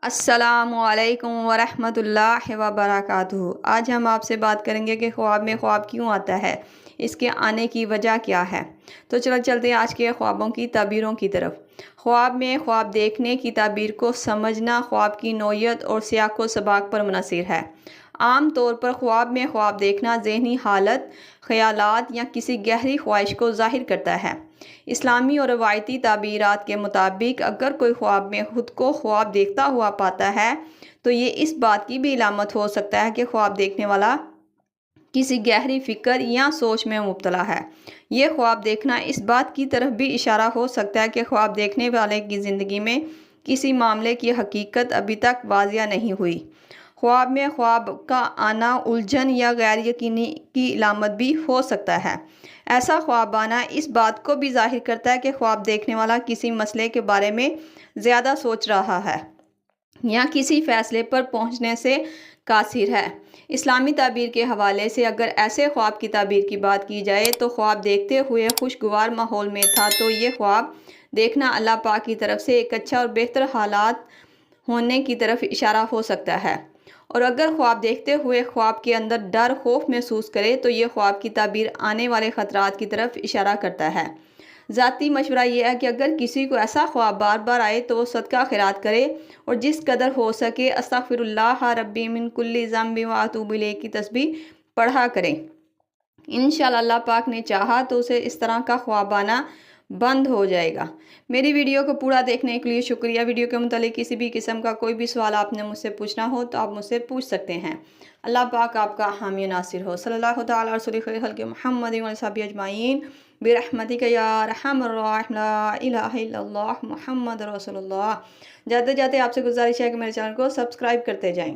السلام علیکم ورحمۃ اللہ وبرکاتہ۔ آج ہم آپ سے بات کریں گے کہ خواب میں خواب کیوں آتا ہے، اس کے آنے کی وجہ کیا ہے۔ تو چلو چلتے ہیں آج کے خوابوں کی تعبیروں کی طرف۔ خواب میں خواب دیکھنے کی تعبیر کو سمجھنا خواب کی نوعیت اور سیاق و سباق پر منحصر ہے۔ عام طور پر خواب میں خواب دیکھنا ذہنی حالت، خیالات یا کسی گہری خواہش کو ظاہر کرتا ہے۔ اسلامی اور روایتی تعبیرات کے مطابق اگر کوئی خواب میں خود کو خواب دیکھتا ہوا پاتا ہے تو یہ اس بات کی بھی علامت ہو سکتا ہے کہ خواب دیکھنے والا کسی گہری فکر یا سوچ میں مبتلا ہے۔ یہ خواب دیکھنا اس بات کی طرف بھی اشارہ ہو سکتا ہے کہ خواب دیکھنے والے کی زندگی میں کسی معاملے کی حقیقت ابھی تک واضح نہیں ہوئی۔ خواب میں خواب کا آنا الجھن یا غیر یقینی کی علامت بھی ہو سکتا ہے۔ ایسا خواب آنا اس بات کو بھی ظاہر کرتا ہے کہ خواب دیکھنے والا کسی مسئلے کے بارے میں زیادہ سوچ رہا ہے یا کسی فیصلے پر پہنچنے سے قاصر ہے۔ اسلامی تعبیر کے حوالے سے اگر ایسے خواب کی تعبیر کی بات کی جائے تو خواب دیکھتے ہوئے خوشگوار ماحول میں تھا تو یہ خواب دیکھنا اللہ پاک کی طرف سے ایک اچھا اور بہتر حالات ہونے کی طرف اشارہ ہو سکتا ہے، اور اگر خواب دیکھتے ہوئے خواب کے اندر ڈر خوف محسوس کرے تو یہ خواب کی تعبیر آنے والے خطرات کی طرف اشارہ کرتا ہے۔ ذاتی مشورہ یہ ہے کہ اگر کسی کو ایسا خواب بار بار آئے تو وہ صدقہ خیرات کرے اور جس قدر ہو سکے استغفر اللہ ربی من کل ذنب واتوب الیہ کی تسبیح پڑھا کریں۔ انشاءاللہ اللہ پاک نے چاہا تو اسے اس طرح کا خواب آنا بند ہو جائے گا۔ میری ویڈیو کو پورا دیکھنے کے لیے شکریہ۔ ویڈیو کے متعلق کسی بھی قسم کا کوئی بھی سوال آپ نے مجھ سے پوچھنا ہو تو آپ مجھ سے پوچھ سکتے ہیں۔ اللہ پاک آپ کا حامی ناصر ہو۔ صلی اللہ تعالیٰ علیہ رسول خیر خلق محمد و صحبہ اجمعین برحمتک یا ارحم الراحمین لا الہ الا اللہ محمد رسول اللہ۔ جاتے جاتے آپ سے گزارش ہے کہ میرے چینل کو سبسکرائب کرتے جائیں۔